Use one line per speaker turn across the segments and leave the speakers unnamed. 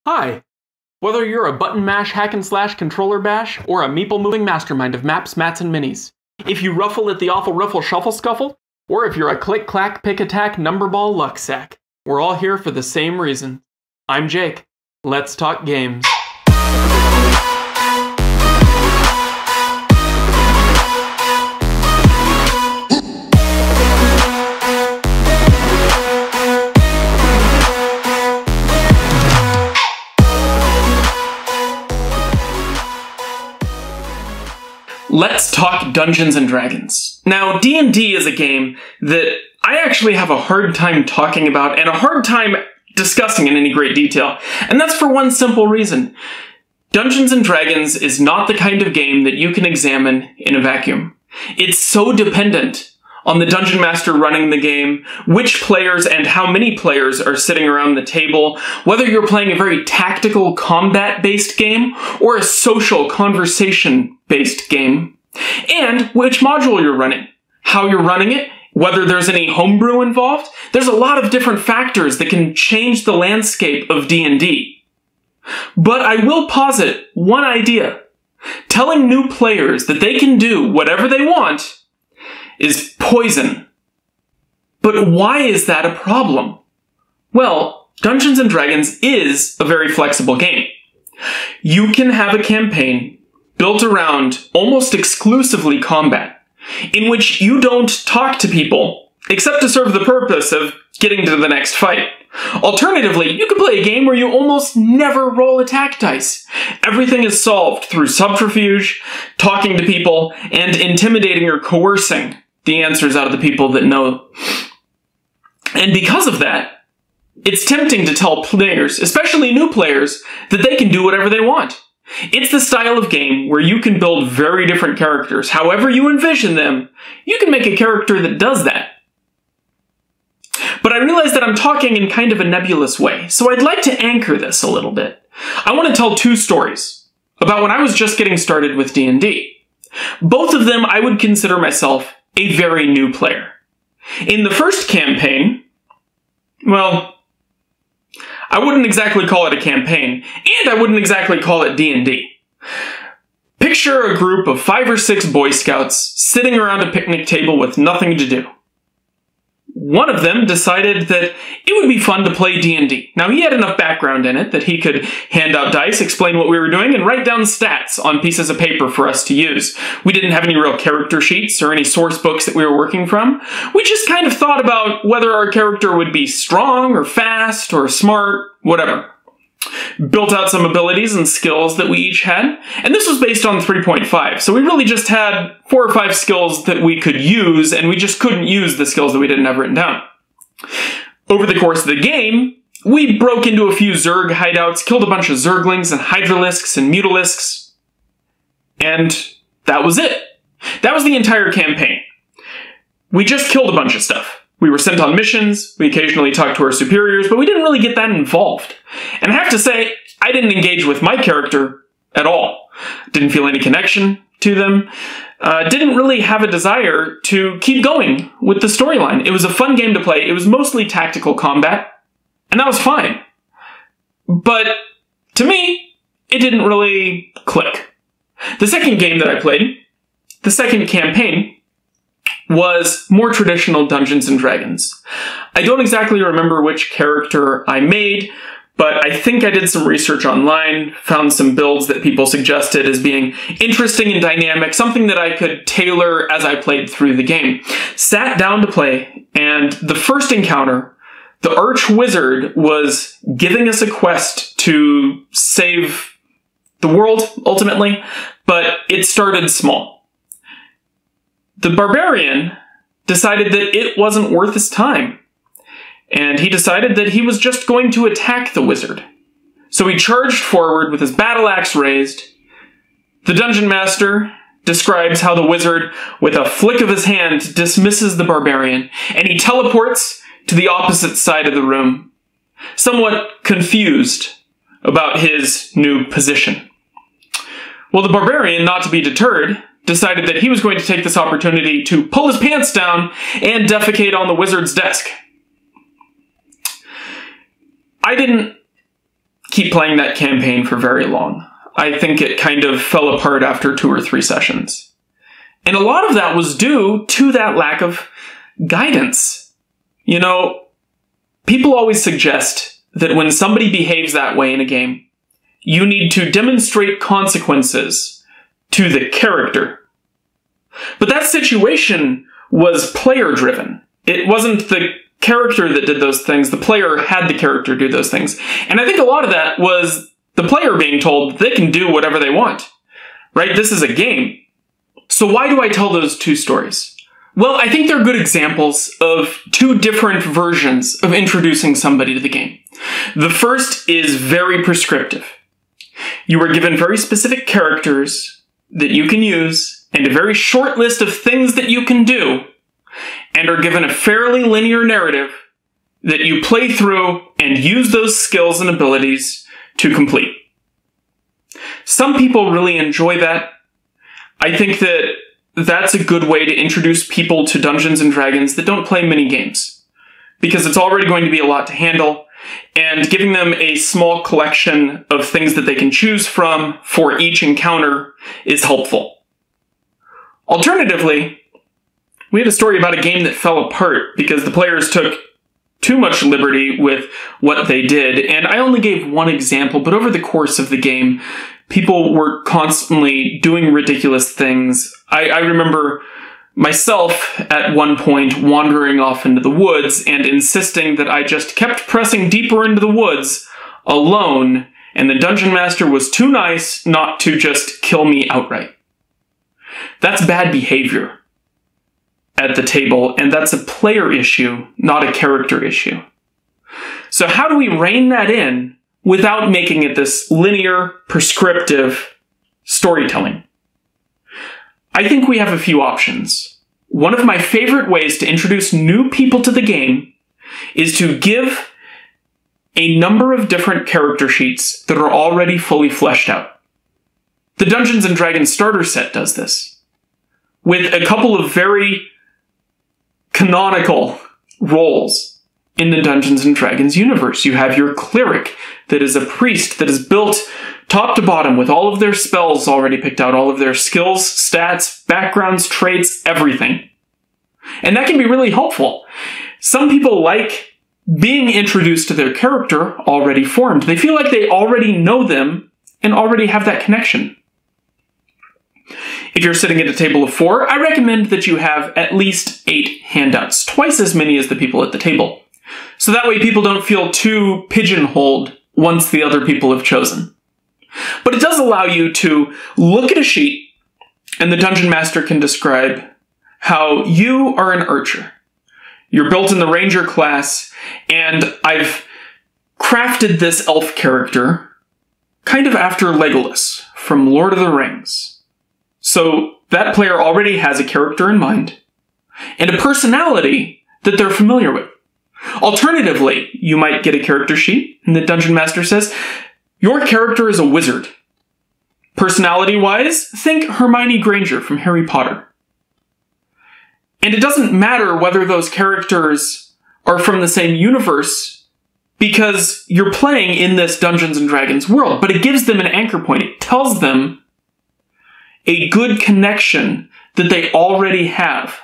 Hi! Whether you're a button mash hack and slash controller bash, or a meeple moving mastermind of maps, mats, and minis, if you ruffle at the awful riffle shuffle scuffle, or if you're a click clack pick attack number ball luck sack, we're all here for the same reason. I'm Jake. Let's talk games. Let's talk Dungeons & Dragons. Now, D&D is a game that I actually have a hard time talking about and a hard time discussing in any great detail, and that's for one simple reason. Dungeons & Dragons is not the kind of game that you can examine in a vacuum. It's so dependent on the Dungeon Master running the game, which players and how many players are sitting around the table, whether you're playing a very tactical combat-based game or a social conversation-based game, and which module you're running, how you're running it, whether there's any homebrew involved. There's a lot of different factors that can change the landscape of D&D. But I will posit one idea. Telling new players that they can do whatever they want is poison. But why is that a problem? Well, Dungeons & Dragons is a very flexible game. You can have a campaign built around almost exclusively combat, in which you don't talk to people, except to serve the purpose of getting to the next fight. Alternatively, you can play a game where you almost never roll attack dice. Everything is solved through subterfuge, talking to people, and intimidating or coercing the answers out of the people that know. And because of that, it's tempting to tell players, especially new players, that they can do whatever they want. It's the style of game where you can build very different characters. However you envision them, you can make a character that does that. But I realize that I'm talking in kind of a nebulous way, so I'd like to anchor this a little bit. I want to tell two stories about when I was just getting started with D&D. Both of them I would consider myself a very new player. In the first campaign, well, I wouldn't exactly call it a campaign, and I wouldn't exactly call it D&D. Picture a group of 5 or 6 Boy Scouts sitting around a picnic table with nothing to do. One of them decided that it would be fun to play D&D. Now, he had enough background in it that he could hand out dice, explain what we were doing, and write down stats on pieces of paper for us to use. We didn't have any real character sheets or any source books that we were working from. We just kind of thought about whether our character would be strong or fast or smart, whatever. Built out some abilities and skills that we each had, and this was based on 3.5, so we really just had 4 or 5 skills that we could use, and we just couldn't use the skills that we didn't have written down. Over the course of the game, we broke into a few Zerg hideouts, killed a bunch of Zerglings and Hydralisks and Mutalisks, and that was it. That was the entire campaign. We just killed a bunch of stuff. We were sent on missions, we occasionally talked to our superiors, but we didn't really get that involved. And I have to say, I didn't engage with my character at all. Didn't feel any connection to them. Didn't really have a desire to keep going with the storyline. It was a fun game to play. It was mostly tactical combat, and that was fine. But to me, it didn't really click. The second game that I played, the second campaign, was more traditional Dungeons & Dragons. I don't exactly remember which character I made, but I think I did some research online, found some builds that people suggested as being interesting and dynamic, something that I could tailor as I played through the game. Sat down to play, and the first encounter, the Arch-Wizard was giving us a quest to save the world, ultimately, but it started small. The Barbarian decided that it wasn't worth his time, and he decided that he was just going to attack the wizard. So he charged forward with his battle axe raised. The Dungeon Master describes how the wizard, with a flick of his hand, dismisses the Barbarian, and he teleports to the opposite side of the room, somewhat confused about his new position. Well, the Barbarian, not to be deterred, decided that he was going to take this opportunity to pull his pants down and defecate on the wizard's desk. I didn't keep playing that campaign for very long. I think it kind of fell apart after 2 or 3 sessions. And a lot of that was due to that lack of guidance. You know, people always suggest that when somebody behaves that way in a game, you need to demonstrate consequences to the character. But that situation was player-driven. It wasn't the character that did those things. The player had the character do those things. And I think a lot of that was the player being told they can do whatever they want. Right? This is a game. So why do I tell those 2 stories? Well, I think they're good examples of 2 different versions of introducing somebody to the game. The first is very prescriptive. You are given very specific characters that you can use and a very short list of things that you can do, and are given a fairly linear narrative that you play through and use those skills and abilities to complete. Some people really enjoy that. I think that that's a good way to introduce people to Dungeons & Dragons that don't play many games, because it's already going to be a lot to handle, and giving them a small collection of things that they can choose from for each encounter is helpful. Alternatively, we had a story about a game that fell apart because the players took too much liberty with what they did, and I only gave one example, but over the course of the game, people were constantly doing ridiculous things. I remember myself at one point wandering off into the woods and insisting that I just kept pressing deeper into the woods alone, and the dungeon master was too nice not to just kill me outright. That's bad behavior at the table, and that's a player issue, not a character issue. So how do we rein that in without making it this linear, prescriptive storytelling? I think we have a few options. One of my favorite ways to introduce new people to the game is to give a number of different character sheets that are already fully fleshed out. The Dungeons & Dragons starter set does this, with a couple of very canonical roles in the Dungeons & Dragons universe. You have your cleric that is a priest that is built top to bottom with all of their spells already picked out, all of their skills, stats, backgrounds, traits, everything. And that can be really helpful. Some people like being introduced to their character already formed. They feel like they already know them and already have that connection. If you're sitting at a table of 4, I recommend that you have at least 8 handouts, twice as many as the people at the table. So that way people don't feel too pigeonholed once the other people have chosen. But it does allow you to look at a sheet, and the Dungeon Master can describe how you are an archer. You're built in the Ranger class, and I've crafted this elf character kind of after Legolas from Lord of the Rings. So that player already has a character in mind, and a personality that they're familiar with. Alternatively, you might get a character sheet, and the Dungeon Master says, your character is a wizard. Personality-wise, think Hermione Granger from Harry Potter. And it doesn't matter whether those characters are from the same universe, because you're playing in this Dungeons & Dragons world, but it gives them an anchor point. It tells them a good connection that they already have.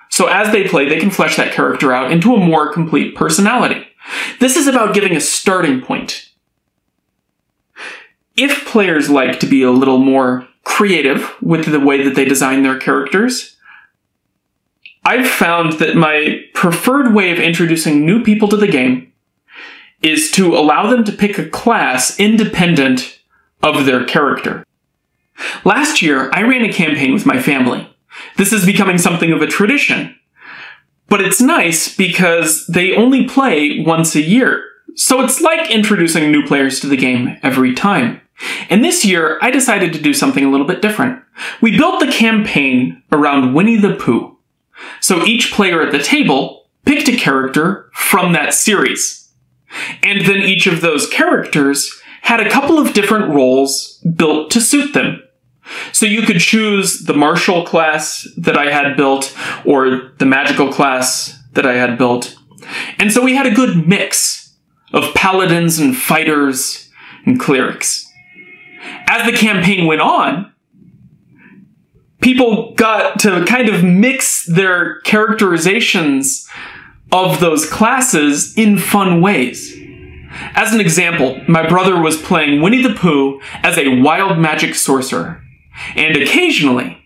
So as they play, they can flesh that character out into a more complete personality. This is about giving a starting point. If players like to be a little more creative with the way that they design their characters, I've found that my preferred way of introducing new people to the game is to allow them to pick a class independent of their character. Last year, I ran a campaign with my family. This is becoming something of a tradition. But it's nice because they only play once a year. So it's like introducing new players to the game every time. And this year, I decided to do something a little bit different. We built the campaign around Winnie the Pooh. So each player at the table picked a character from that series. And then each of those characters had a couple of different roles built to suit them. So you could choose the martial class that I had built, or the magical class that I had built. And so we had a good mix of paladins and fighters and clerics. As the campaign went on, people got to kind of mix their characterizations of those classes in fun ways. As an example, my brother was playing Winnie the Pooh as a wild magic sorcerer, and occasionally,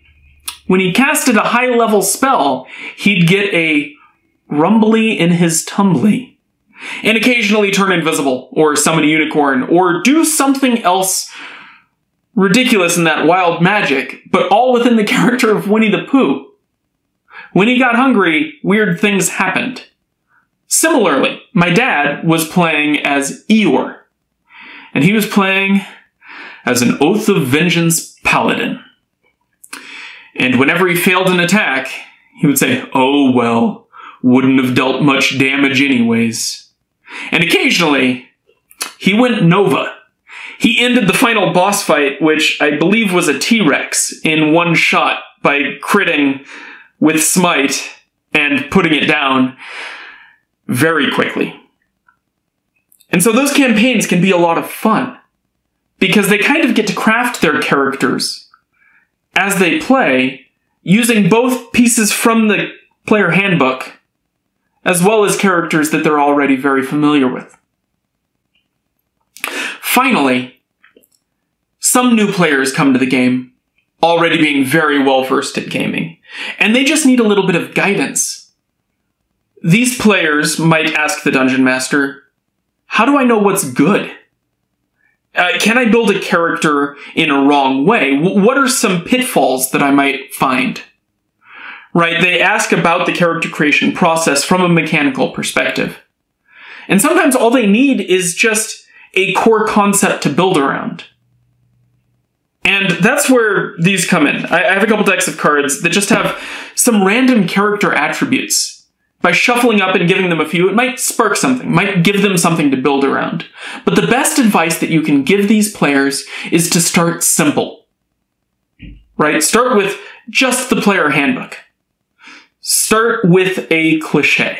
when he casted a high-level spell, he'd get a rumbly in his tumbly, and occasionally turn invisible, or summon a unicorn, or do something else ridiculous in that wild magic, but all within the character of Winnie the Pooh. When he got hungry, weird things happened. Similarly, my dad was playing as Eeyore, and he was playing as an Oath of Vengeance paladin. And whenever he failed an attack, he would say, "Oh well, wouldn't have dealt much damage anyways." And occasionally, he went Nova. He ended the final boss fight, which I believe was a T-Rex, in one shot by critting with Smite and putting it down very quickly. And so those campaigns can be a lot of fun, because they kind of get to craft their characters as they play, using both pieces from the player handbook, as well as characters that they're already very familiar with. Finally, some new players come to the game, already being very well versed at gaming, and they just need a little bit of guidance. These players might ask the Dungeon Master, "How do I know what's good? Can I build a character in a wrong way? What are some pitfalls that I might find?" Right? They ask about the character creation process from a mechanical perspective. And sometimes all they need is just a core concept to build around. And that's where these come in. I have a couple decks of cards that just have some random character attributes. By shuffling up and giving them a few, it might spark something, might give them something to build around. But the best advice that you can give these players is to start simple. Right? Start with just the player handbook. Start with a cliché.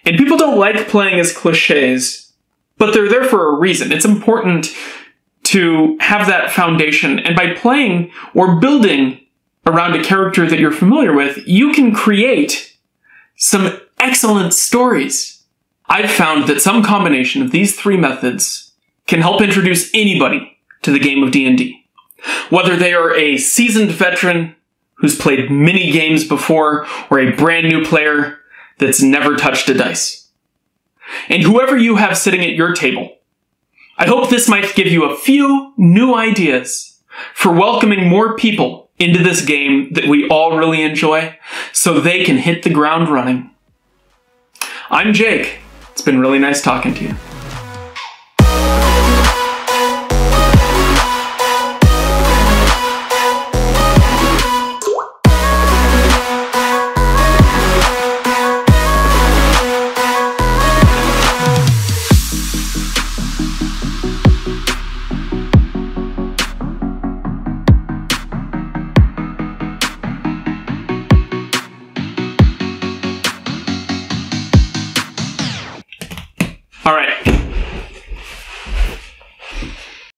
And people don't like playing as clichés, but they're there for a reason. It's important to have that foundation, and by playing or building around a character that you're familiar with, you can create some excellent stories. I've found that some combination of these three methods can help introduce anybody to the game of D&D. Whether they are a seasoned veteran who's played many games before, or a brand new player that's never touched a dice. And whoever you have sitting at your table, I hope this might give you a few new ideas for welcoming more people into this game that we all really enjoy, so they can hit the ground running. I'm Jake. It's been really nice talking to you.